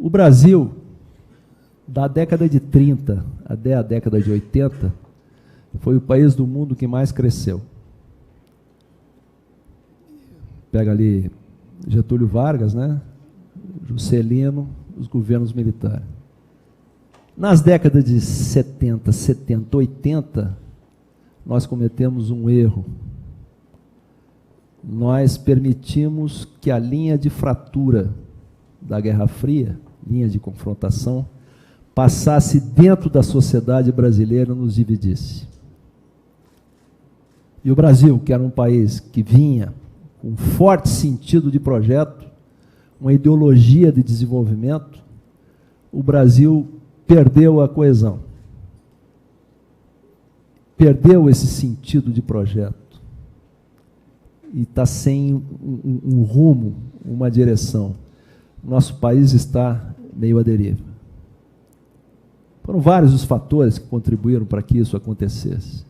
O Brasil, da década de 30 até a década de 80, foi o país do mundo que mais cresceu. Pega ali Getúlio Vargas, né? Juscelino, os governos militares. Nas décadas de 70, 80, nós cometemos um erro. Nós permitimos que a linha de fratura da Guerra Fria, linha de confrontação, passasse dentro da sociedade brasileira e nos dividisse. E o Brasil, que era um país que vinha com um forte sentido de projeto, uma ideologia de desenvolvimento, o Brasil perdeu a coesão. Perdeu esse sentido de projeto. E está sem um rumo, uma direção. Nosso país está meio à deriva. Foram vários os fatores que contribuíram para que isso acontecesse.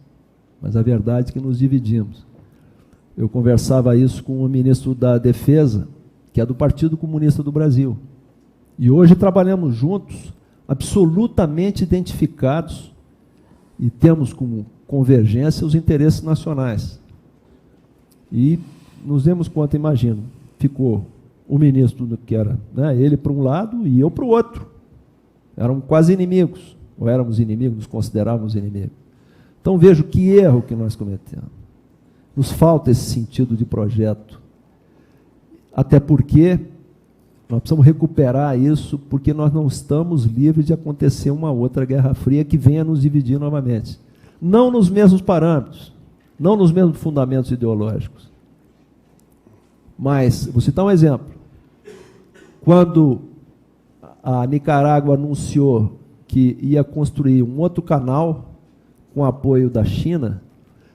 Mas a verdade é que nos dividimos. Eu conversava isso com o ministro da Defesa, que é do Partido Comunista do Brasil. E hoje trabalhamos juntos, absolutamente identificados, e temos como convergência os interesses nacionais. E nos demos conta, imagino, ficou o ministro que era, né, ele para um lado e eu para o outro. Eram quase inimigos, ou éramos inimigos, nos considerávamos inimigos. Então vejo que erro que nós cometemos. Nos falta esse sentido de projeto. Até porque nós precisamos recuperar isso, porque nós não estamos livres de acontecer uma outra Guerra Fria que venha nos dividir novamente. Não nos mesmos parâmetros, não nos mesmos fundamentos ideológicos. Mas, vou citar um exemplo. Quando a Nicarágua anunciou que ia construir um outro canal com apoio da China,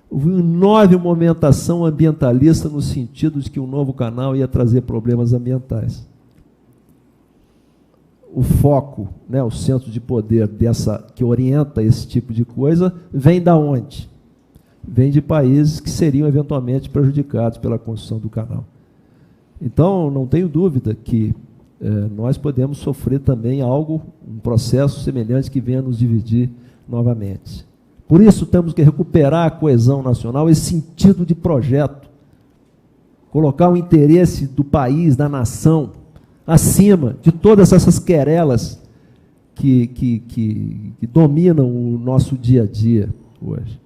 houve uma enorme movimentação ambientalista no sentido de que o novo canal ia trazer problemas ambientais. O foco, né, o centro de poder que orienta esse tipo de coisa, vem da onde? Vem de países que seriam eventualmente prejudicados pela construção do canal. Então, não tenho dúvida que nós podemos sofrer também algo, um processo semelhante que venha nos dividir novamente. Por isso, temos que recuperar a coesão nacional, esse sentido de projeto, colocar o interesse do país, da nação, acima de todas essas querelas que dominam o nosso dia a dia hoje.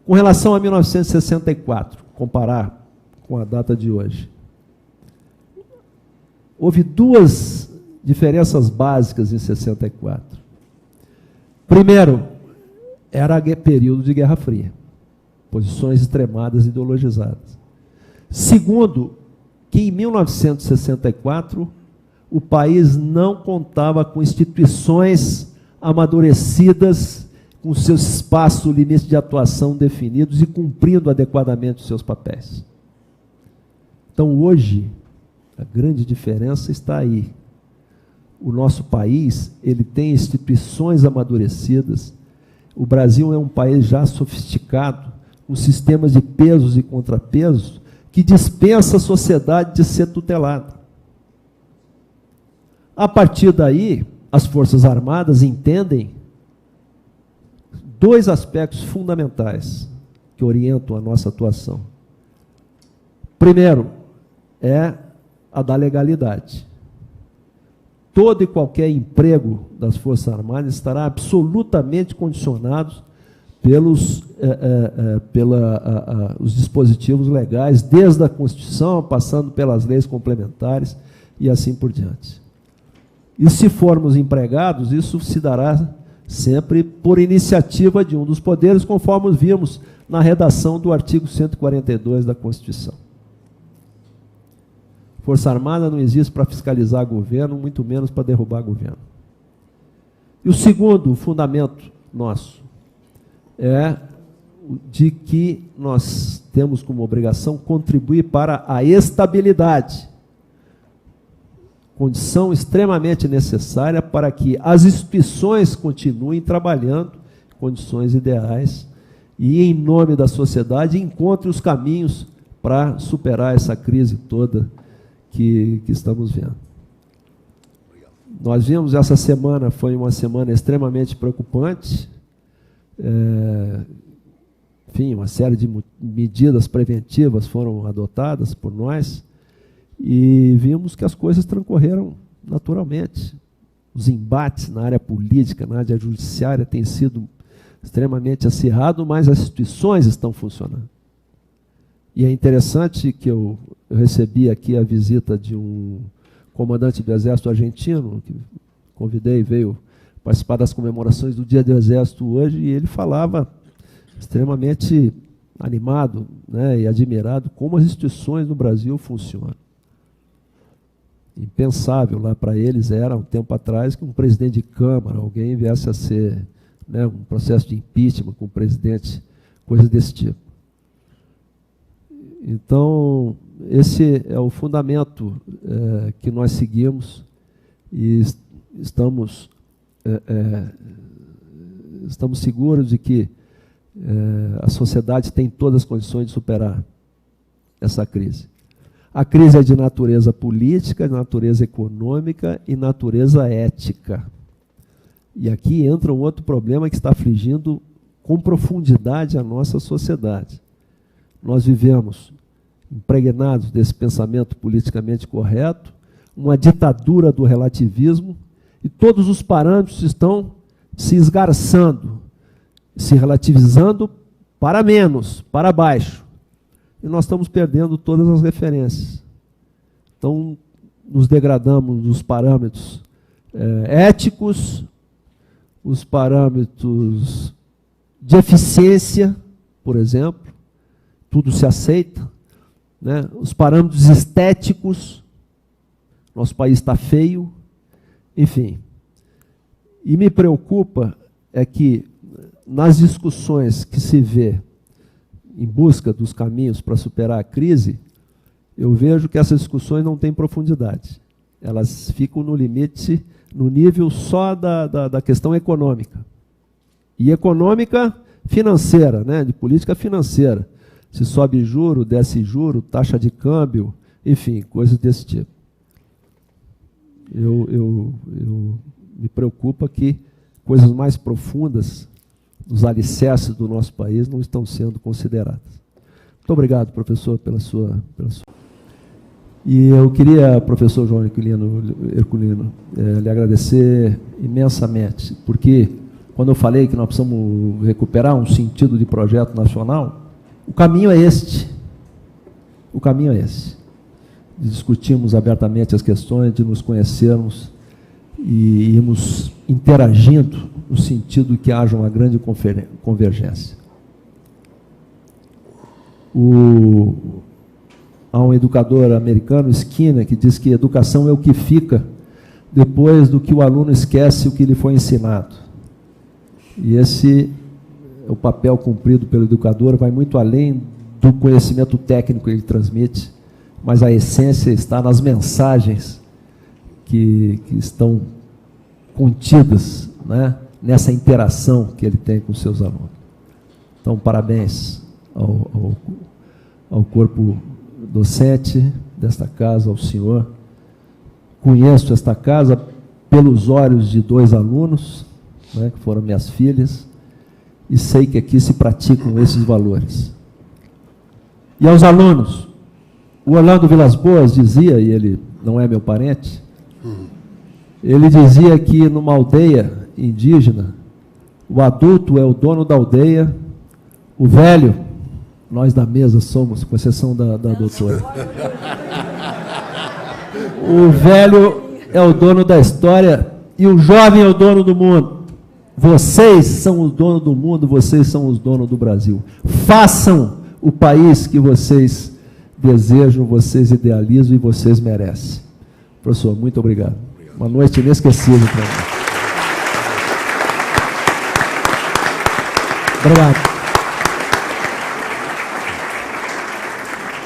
Com relação a 1964, comparar com a data de hoje, houve duas diferenças básicas em 64. Primeiro, era período de Guerra Fria, posições extremadas ideologizadas. Segundo, que em 1964 o país não contava com instituições amadurecidas, com seus espaços, limites de atuação definidos e cumprindo adequadamente os seus papéis. Então, hoje, a grande diferença está aí. O nosso país, ele tem instituições amadurecidas. O Brasil é um país já sofisticado, com sistemas de pesos e contrapesos, que dispensa a sociedade de ser tutelada. A partir daí, as Forças Armadas entendem dois aspectos fundamentais que orientam a nossa atuação. Primeiro, é a da legalidade. Todo e qualquer emprego das Forças Armadas estará absolutamente condicionado pelos os dispositivos legais, desde a Constituição, passando pelas leis complementares e assim por diante. E se formos empregados, isso se dará sempre por iniciativa de um dos poderes, conforme vimos na redação do artigo 142 da Constituição. Força Armada não existe para fiscalizar governo, muito menos para derrubar governo. E o segundo fundamento nosso é de que nós temos como obrigação contribuir para a estabilidade, condição extremamente necessária para que as instituições continuem trabalhando em condições ideais e, em nome da sociedade, encontrem os caminhos para superar essa crise toda que estamos vendo. Nós vimos essa semana, foi uma semana extremamente preocupante. Enfim, uma série de medidas preventivas foram adotadas por nós e vimos que as coisas transcorreram naturalmente. Os embates na área política, na área judiciária, têm sido extremamente acirrados, mas as instituições estão funcionando. E é interessante que eu recebi aqui a visita de um comandante do Exército argentino, que convidei, veio participar das comemorações do Dia do Exército hoje, e ele falava extremamente animado, né, e admirado como as instituições no Brasil funcionam. Impensável lá para eles era, um tempo atrás, que um presidente de Câmara, alguém viesse a ser, né, um processo de impeachment com o presidente, coisa desse tipo. Então, esse é o fundamento que nós seguimos e estamos seguros de que a sociedade tem todas as condições de superar essa crise. A crise é de natureza política, de natureza econômica e natureza ética. E aqui entra um outro problema que está afligindo com profundidade a nossa sociedade. Nós vivemos impregnados desse pensamento politicamente correto, uma ditadura do relativismo, e todos os parâmetros estão se esgarçando, se relativizando para menos, para baixo. E nós estamos perdendo todas as referências. Então, nos degradamos dos parâmetros éticos, os parâmetros de eficiência, por exemplo, tudo se aceita, né? Os parâmetros estéticos, nosso país está feio, enfim. E me preocupa é que nas discussões que se vê em busca dos caminhos para superar a crise, eu vejo que essas discussões não têm profundidade. Elas ficam no limite, no nível só da questão econômica. E econômica financeira, né? De política financeira. Se sobe juro, desce juro, taxa de câmbio, enfim, coisas desse tipo. Me preocupa que coisas mais profundas, os alicerces do nosso país, não estão sendo consideradas. Muito obrigado, professor, pela sua... E eu queria, professor João Herculino, lhe agradecer imensamente, porque quando eu falei que nós precisamos recuperar um sentido de projeto nacional, o caminho é este. O caminho é esse. De discutirmos abertamente as questões, de nos conhecermos e irmos interagindo no sentido de que haja uma grande convergência. Há um educador americano, Skinner, que diz que educação é o que fica depois do que o aluno esquece o que lhe foi ensinado. E esse é o papel cumprido pelo educador, vai muito além do conhecimento técnico que ele transmite, mas a essência está nas mensagens que estão contidas, né, nessa interação que ele tem com os seus alunos. Então, parabéns ao corpo docente desta casa, ao senhor. Conheço esta casa pelos olhos de 2 alunos, né, que foram minhas filhas, e sei que aqui se praticam esses valores. E aos alunos, o Orlando Vilas Boas dizia, e ele não é meu parente, ele dizia que numa aldeia indígena, o adulto é o dono da aldeia, o velho, nós da mesa somos, com exceção da doutora. O velho é o dono da história e o jovem é o dono do mundo. Vocês são os donos do mundo, vocês são os donos do Brasil. Façam o país que vocês desejam, vocês idealizam e vocês merecem. Professor, muito obrigado. Uma noite inesquecível para mim. Obrigado.